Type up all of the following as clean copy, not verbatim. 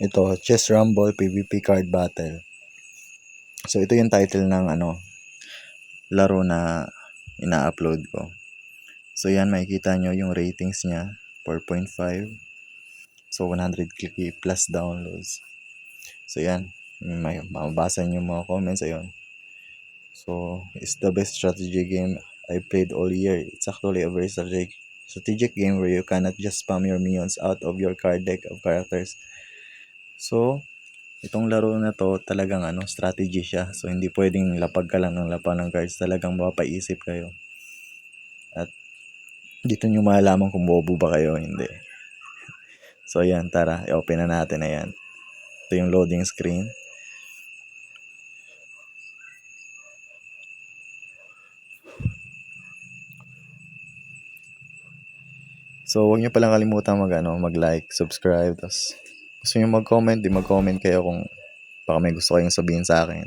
Ito, Chess Rumble PvP Card Battle. So ito yung title ng laro na ina-upload ko. So yan, makikita nyo yung ratings niya, 4.5. So 100k plus downloads. So yan, may mababasa nyo yung mga comments. Ayun. So it's the best strategy game I played all year. It's actually a very strategic game where you cannot just spam your minions out of your card deck of characters. So itong laro na to talagang strategy siya. So hindi pwedeng lapag ka lang ng lapag ng cards, talagang mapapaisip kayo. At dito nyo malalaman kung bobo ba kayo o hindi. So ayan, tara, i-open na natin. Ayan. Ito yung loading screen. So huwag nyo palang kalimutan mag-like, subscribe, tapos gusto nyo mag-comment, di mag-comment kayo kung baka may gusto kayong sabihin sa akin.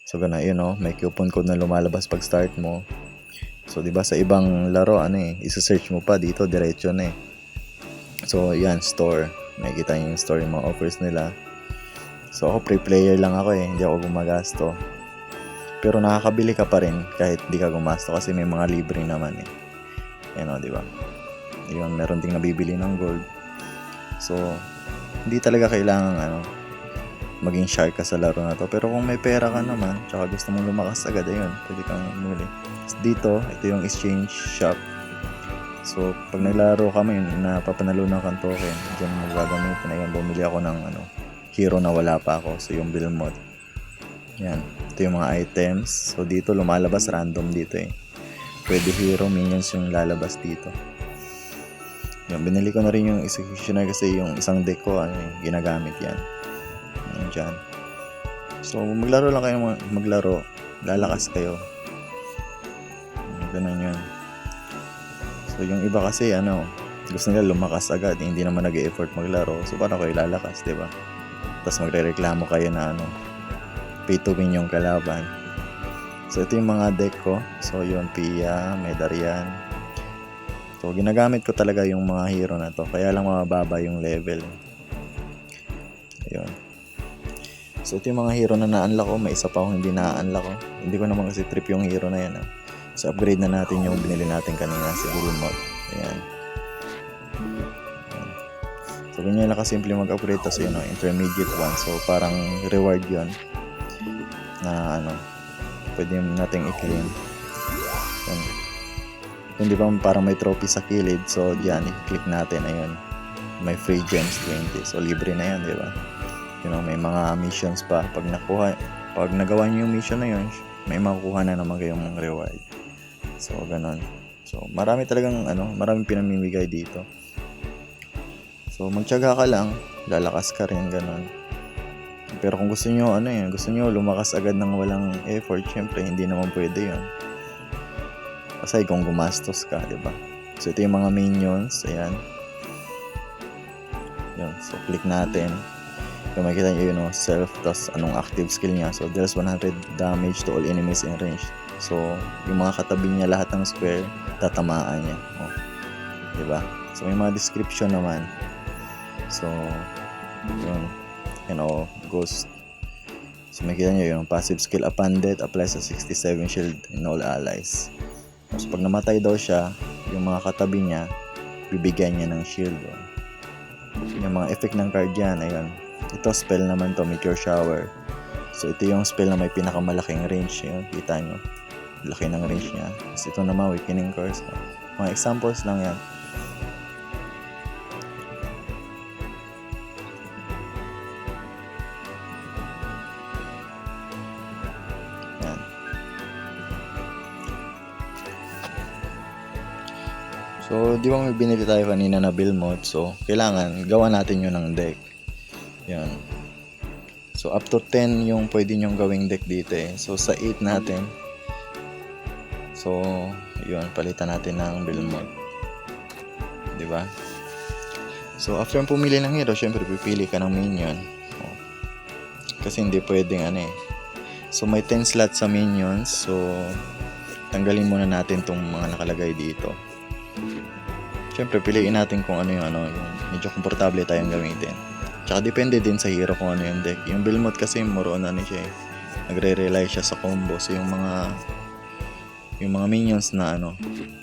So gano'n, may coupon code na lumalabas pag start mo. So 'di ba sa ibang laro i-search mo pa, dito diretso na eh. So yan, store. Makikita niyo yung store, yung mga offers nila. So ako free player lang ako hindi ako gumagasto. Pero nakakabili ka pa rin kahit di ka gumasto kasi may mga libre naman eh. Yan 'di ba? Yun, meron ding nabibili ng gold. So hindi talaga kailangan maging shark ka sa laro na to. Pero kung may pera ka naman, tsaka gusto mong lumakas agad, ayun, pwede kang bumili. Dito, ito yung exchange shop. So, pag naglaro kami, napapanalunan kang token. Diyan mo gagamitin. Ayun, bumili ako ng hero na wala pa ako. So, yung build mod. Yan. Ito yung mga items. So, dito lumalabas random dito eh. Pwede hero, minions yung lalabas dito. Yan, binili ko na rin yung executioner kasi yung isang deck ko, ginagamit yan. Yan dyan. So, maglaro lang kayo, maglaro. Lalakas kayo. Ganun yun. So, yung iba kasi, gusto nila lumakas agad. Hindi naman nag-e-effort maglaro. So, paano kayo lalakas, diba? Tapos magre-reklamo kayo na, pay to win yung kalaban. So, ito yung mga deck ko. So, yun, Pia, Medarian. So, ginagamit ko talaga yung mga hero na to. Kaya lang mababa yung level. Ayun. So, ito yung mga hero na na-unlock ko. May isa pa akong hindi na-unlock ko. Hindi ko naman kasi trip yung hero na yan. So, upgrade na natin yung binili natin kanina sa build mod. Ayan. So, ganyan lang kasimple mag-upgrade. Tapos yun, intermediate one. So, parang reward yun. Na pwede natin i-claim. Yan. Kung di ba parang may trophy sa kilid. So, diyan, i-click natin. Ayun. May free gems 20. So, libre na yan, di ba? May mga missions pa. Pag nagawa nyo yung mission na yun, may makukuha na naman kayong reward. So, ganon. So, marami talagang, maraming pinamimigay dito. So, magtiyaga ka lang, lalakas ka rin, ganon. Pero kung gusto nyo, gusto nyo lumakas agad ng walang effort, syempre, hindi naman pwede yun. Kasi kung gumastos ka, diba? So, ito yung mga minions, ayan. Yun, so, click natin. Kung makikita nyo self, tas anong active skill niya. So, deals 100 damage to all enemies in range. So, yung mga katabi niya, lahat ng square, tatamaan niya. Diba? So, may mga description naman. So, yun. Ghost. So, makikita nyo yung passive skill upon death applies sa 67 shield in all allies. So, pag namatay daw siya, yung mga katabi niya, bibigyan niya ng shield. Yung mga effect ng card yan, ayun. Ito, spell naman to, Meteor Shower. So, ito yung spell na may pinakamalaking range. Yun, kita nyo. Laki ng range niya. Tapos ito naman, Weakening Curse. Mga examples lang yan. Yan. So, di ba may binili tayo kanina na build mod? So, kailangan gawa natin yun ng deck. Yan. So, up to 10 yung pwede nyong gawing deck dito eh. So, sa 8 natin. So, yun, palitan natin ng build mod. Diba? So, after pumili ng hero, syempre pipili ka ng minion. Kasi hindi pwedeng So, may 10 slots sa minions. So, tanggalin muna natin tong mga nakalagay dito. Syempre, piliin natin kung yung medyo komportable tayong gamitin. Tsaka depende din sa hero kung ano yung deck. Yung Belmont kasi more on ano siya eh. Nagre-rely siya sa combo. So yung mga minions na ano,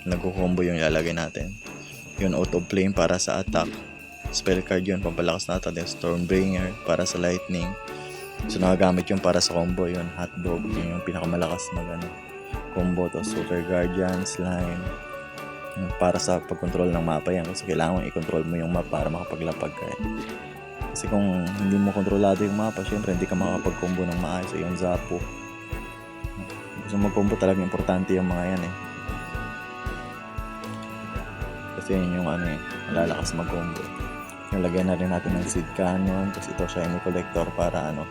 nagko-combo yung ilalagay natin. Yun out of flame para sa attack. Spell card yun, pampalakas na attack. Stormbringer para sa lightning. So nagagamit yun para sa combo yun. Hotdog, yun yung pinakamalakas combo. To Super Guardian, Slime. Para sa pag-control ng mapa yan. Kasi kailangan i-control mo yung map para makapaglapag ka eh. Kasi kung hindi mo kontrolado yung mapa, syempre hindi ka makakapag-combo ng maayos. So yung Zapo. Gusto mag-combo talaga importante yung mga yan eh. Kasi yun yung ano eh, malalakas mag-combo. Yung lagyan na rin natin ng Seed Cannon. Tapos ito Shiny Collector para ano.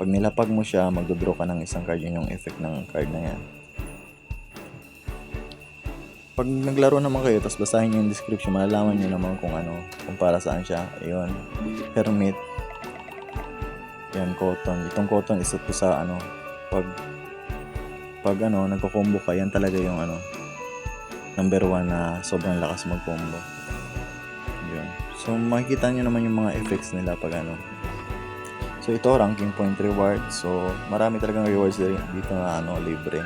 Pag nilapag mo siya, magdodraw ka ng isang card. Yun yung effect ng card na yan. Pag naglaro naman kayo, tapos basahin nyo yung description, malalaman nyo naman kung ano, kung para saan siya. Ayun, Hermit. Yan, Cotton. Itong Cotton, isa to sa ano, pag ano, nagko-combo ka, yan talaga yung ano, number 1 na sobrang lakas mag-combo. Yun. So, makikita nyo naman yung mga effects nila pag ano. So, ito, ranking point reward. So, marami talagang rewards dito na ano, libre.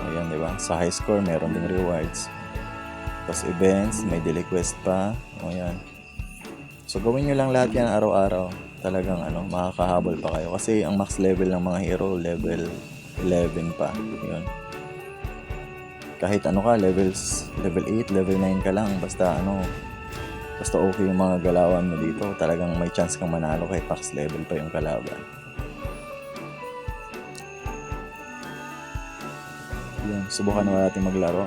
Ayan, di ba? Sa high score, meron ding rewards. Tapos events, may daily quest pa. Ayan. So, gawin nyo lang lahat yan araw-araw. Talagang ano, makakahabol pa kayo. Kasi ang max level ng mga hero, level 11 pa. Yun. Kahit ano ka, level 8, level 9 ka lang. Basta ano, basta okay yung mga galawan mo dito. Talagang may chance kang manalo kahit max level pa yung kalaban. Yun, subukan na natin maglaro.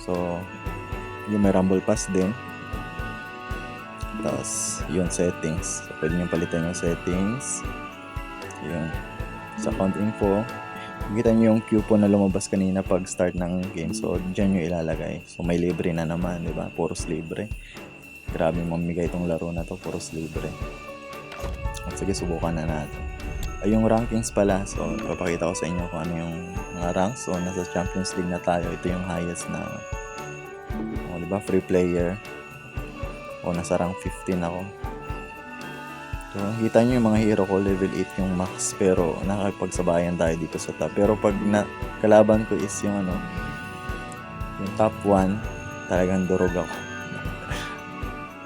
So, yung may Rumble Pass din. Tapos, yun, settings. So, pwede nyo palitan yung settings. Yun. Sa account info, makikita nyo yung coupon na lumabas kanina pag start ng game. So, dyan nyo ilalagay. So, may libre na naman, di ba? Puros libre. Grabe mamigay itong laro na to. Puros libre. At sige, subukan na natin. Ay, yung rankings pala. So, papakita ko sa inyo kung ano yung mga ranks. So, nasa Champions League na tayo. Ito yung highest na, diba? Free player. O, nasa rank 15 ako. So, kita nyo yung mga hero ko. Level 8 yung max. Pero, nakakapagsabayan tayo dito sa top. Pero, pag kalaban ko is yung ano, yung top 1, talagang durog ako.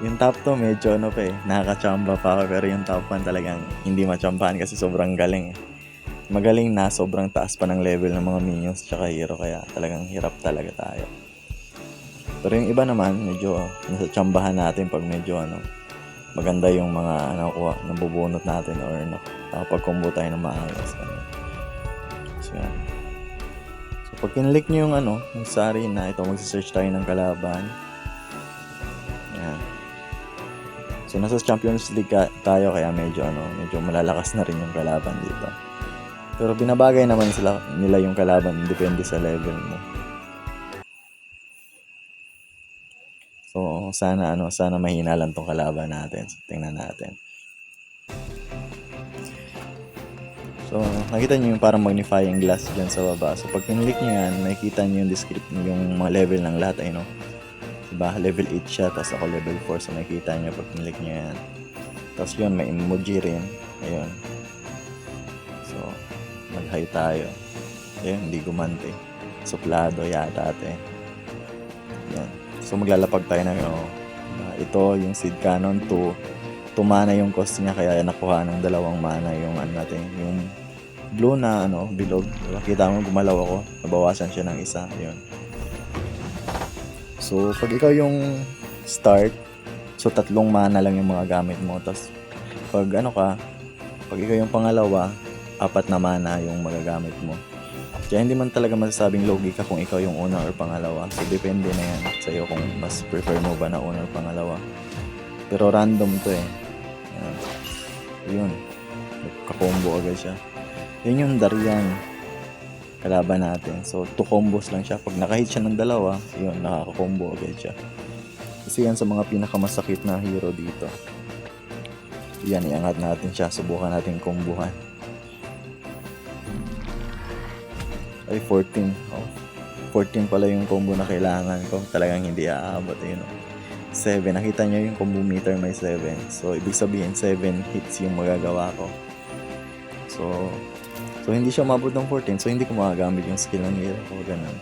Yung top 2 medyo ano pa eh, nakakachamba pa ako, pero yung top 1 talagang hindi machambahan kasi sobrang galing eh. Magaling na, sobrang taas pa ng level ng mga minions tsaka hero, kaya talagang hirap talaga tayo. Pero yung iba naman, medyo nasa chambahan natin pag medyo ano, maganda yung mga nabubunot natin or nakapag-combo tayo ng maayos. So yan. So pag kinlik nyo yung ano, yung sa arena, ito magsa-search tayo ng kalaban. Yan. So nasa Champions League tayo, kaya medyo malalakas na rin yung kalaban dito. Pero binabagay naman nila yung kalaban, depende sa level mo. So sana mahina lang tong kalaban natin. So, tingnan natin. So nakita niyo yung parang magnifying glass diyan sa baba. So pag kinlik niyo yan, makikita niyo yung description, yung mga level ng lahat, ay no. Diba? Level 8 siya, tapos ako level 4. So makikita nyo pag kinlik nyo yan. Tapos yun, may emoji rin. Ayun. So, mag-hi tayo. Ayun, hindi gumante. Suplado yata ate. Yan. So maglalapag tayo ng ito, yung Seed Cannon 2 mana yung cost niya, kaya nakuha ng 2 mana yung ano natin, yung blue na bilog. Diba? Kita mo, gumalaw ako. Nabawasan siya ng 1. Ayun. So, pag ikaw yung start, so 3 mana lang yung mga gamit mo. Tapos, pag ikaw yung pangalawa, 4 na mana yung magagamit mo. Kaya hindi man talaga masasabing logi ka kung ikaw yung una or pangalawa. So, depende na yan sa'yo kung mas prefer mo ba na una or pangalawa. Pero random to eh. Yun. Kakombo agad siya. Yun yung Darian. Kalaban natin. So, 2 combos lang siya. Pag nakahit siya ng 2, yun, nakaka-combo agad siya. Kasi yan sa mga pinakamasakit na hero dito. Yan, iangat natin siya. Subukan natin kombohan. Ay, 14. 14 pala yung combo na kailangan ko. Talagang hindi aabot. 7. Nakita nyo yung combo meter may 7. So, ibig sabihin 7 hits yung magagawa ko. So hindi siya umabot ng 14. So, hindi ko magagamit yung skill ng hero ko. Ganun.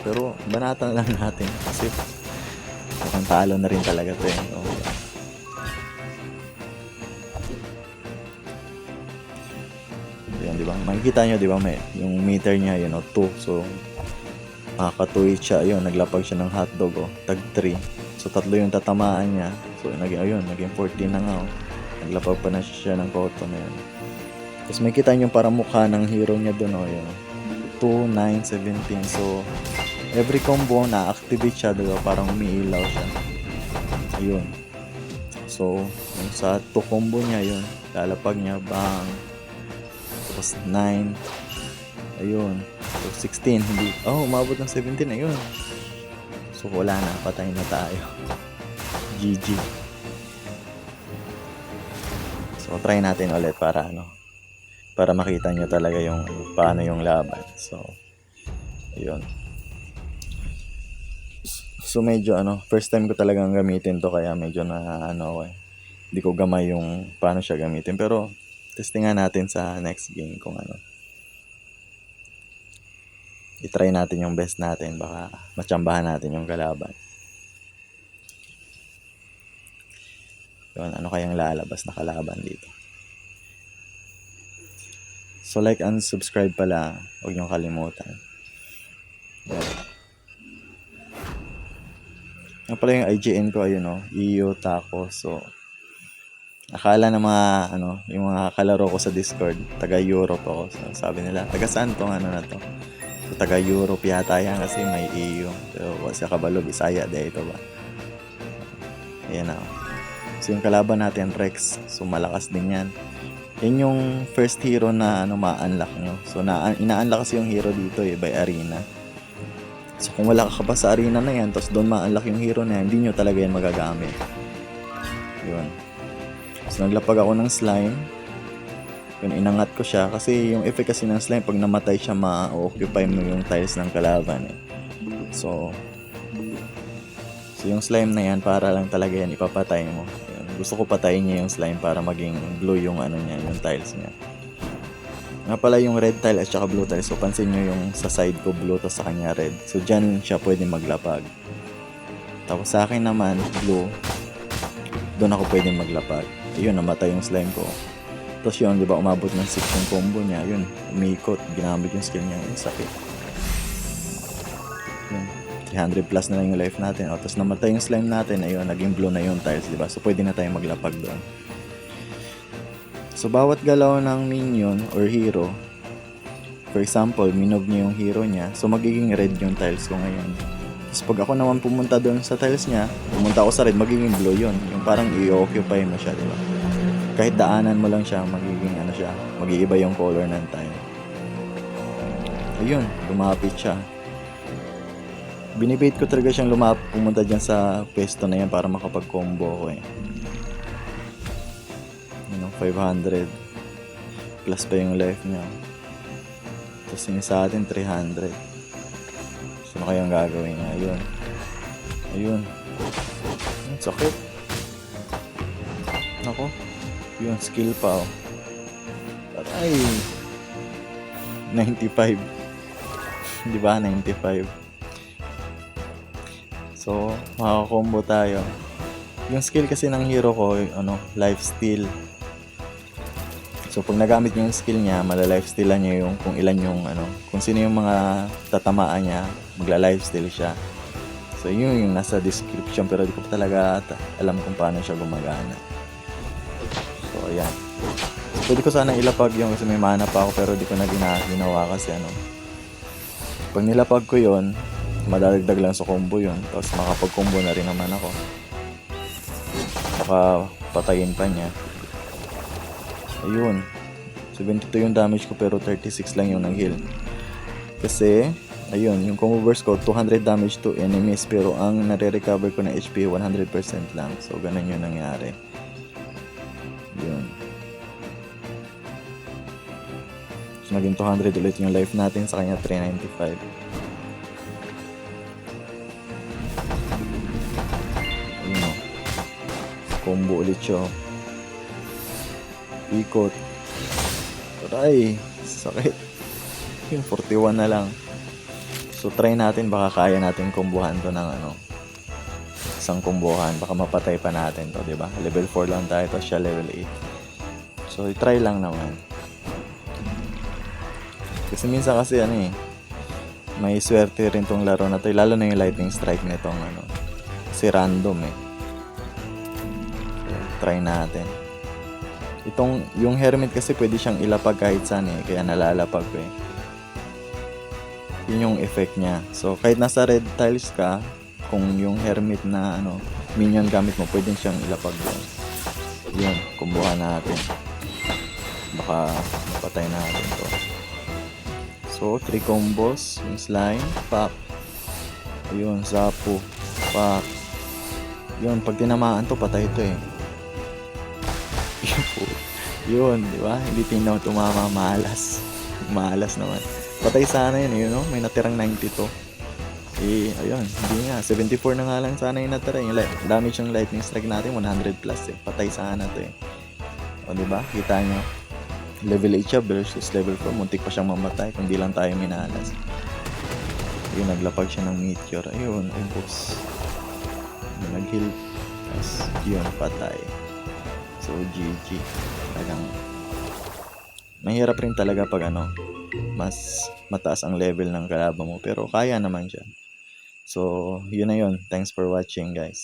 Pero, banatan lang natin. Kasi, mukhang talo na rin talaga ito eh. So, yun, di ba? Makikita nyo, di ba? May, yung meter niya, yun, 2. So, makakatuwid siya. Ayun, naglapag siya ng hotdog, tag 3. So, 3 yung tatamaan niya. So, naging 14 na nga, Naglapag pa na siya ng cotton na yun. Tapos may kita nyo para mukha ng hero niya dun, yun. 2, 9, 17. So, every combo na-activate siya, diba? Parang umiilaw siya. Ayun. So, yung sa 2 combo niya, yun. Lalapag niya, bang. Tapos 9. Ayun. So, 16. Hindi. Umabot ng 17. Ayun. So, wala na. Patay na tayo. GG. So, try natin ulit para makita nyo talaga yung paano yung laban. So, ayun. So, medyo first time ko talagang gamitin to, kaya medyo hindi ko gamay yung paano siya gamitin. Pero, testingan natin sa next game kung i-try natin yung best natin. Baka matsambahan natin yung kalaban. Yun, ano kayang lalabas na kalaban dito. So, like and subscribe pala. Huwag niyong kalimutan. Yan pala yung IGN ko, ayun, EU Taco. So, akala ng mga, yung mga kalaro ko sa Discord, taga-Europe ako. So, sabi nila, taga saan tong na to? So, taga-Europe yata yan kasi may EU. So, sa Kabalo, Bisaya, dito ba? Ayan na. So, yung kalaban natin, Rex. So, malakas din yan. Yan yung first hero na ma-unlock nyo. So, ina-unlock kasi yung hero dito by arena. So, kung wala ka pa sa arena na yan, tapos doon ma-unlock yung hero na yan, hindi nyo talaga yan magagamit. Yun. So, naglapag ako ng slime. Yun, inangat ko siya. Kasi yung effect kasi ng slime, pag namatay siya, ma-occupy mo yung tiles ng kalaban. So, yung slime na yan, para lang talaga yan, ipapatay mo. Gusto ko patayin niya yung slime para maging blue yung yung tiles niya. Nga pala yung red tile at saka blue tile. So, pansin nyo yung sa side ko blue, tapos sa kanya red. So, dyan siya pwede maglapag. Tapos sa akin naman, blue. Doon ako pwede maglapag. Ayun, namatay yung slime ko. Tapos yun, di ba, umabot ng 6 yung combo niya. Yun, umiikot. Ginamit yung skill niya. Yung sakit. Yun. 300 plus na lang yung life natin. Tapos namatay yung slime natin. Ayun, naging blue na yung tiles, diba? So, pwede na tayong maglapag doon. So, bawat galaw ng minion or hero, for example, minog niya yung hero niya. So, magiging red yung tiles ko ngayon. Tapos, pag ako naman pumunta doon sa tiles niya, pumunta ako sa red, magiging blue yun. Yung parang i-occupy mo siya, diba? Kahit daanan mo lang siya, magiging siya. Mag-iiba yung color ng tile. Ayun, lumapit siya. Binibait ko talaga siyang pumunta dyan sa pwesto na yan para makapag-combo ko 500 plus pa yung life niya. Tapos yung sa atin 300. So ano kayang gagawin niya? Ayun. Sakit. Nako. Yung skill pa Aray. 95. Di ba? 95. So, makakombo tayo. Yung skill kasi ng hero ko, lifesteal. So, pag nagamit niya yung skill niya, mala-lifestealan niya yung kung ilan yung, kung sino yung mga tatamaan niya, magla-lifesteal siya. So, yun yung nasa description, pero di ko talaga alam kung paano siya gumagana. So, ayan. So, pwede ko sana ilapag yung kasi may mana pa ako, pero di ko na ginawa kasi Pag nilapag ko yun, madadagdag lang sa combo yun. Tapos makapag-combo na rin naman ako. Baka patayin pa niya. Ayun. 72 yung damage ko pero 36 lang yung nag-heal. Kasi, ayun, yung combo burst ko, 200 damage to enemies. Pero ang nare-recover ko na HP, 100% lang. So, ganun yung nangyari. Yun. So, naging 200 ulit yung life natin. Sa kanya, 395. Combo ulit siya. Ikot. Aray, sakit. Yung 41 na lang. So try natin, baka kaya natin kombohan to ng isang kombohan, baka mapatay pa natin to, 'di ba? Level 4 lang tayo, to siya level 8. So i-try lang naman. Kasi minsan kasi may swerte rin tong laro na to, lalo na yung lightning strike nitong si random So, try natin. Yung hermit kasi pwede siyang ilapag kahit saan kaya nalalapag ko Yun yung effect niya. So kahit nasa red tiles ka, kung yung hermit na minion gamit mo, pwede siyang ilapag doon. Yun, kumbuhan natin. Baka mapatay natin to. So 3 combos, yung slime, pak. Ayun, zapo, pak. Yun, pag tinamaan to, patay to Yun, di ba? Hindi tinaw tumama, malas. Malas naman. Patay sana yun, may natirang 92. Ayun, hindi nga. 74 na nga lang sana yung natira. Yung damage yung lightning strike natin, 100 plus Patay sana to O, di ba? Kita nyo. Level 8 siya versus level 4. Muntik pa siyang mamatay kung di lang tayo minalas. Ayun, naglapag siya ng meteor. Ayun, ubos. Nag-heal. Tapos, yun, patay. So, GG. Talagang mahirap rin talaga pag mas mataas ang level ng kalaban mo. Pero kaya naman siya. So, yun na yun. Thanks for watching, guys.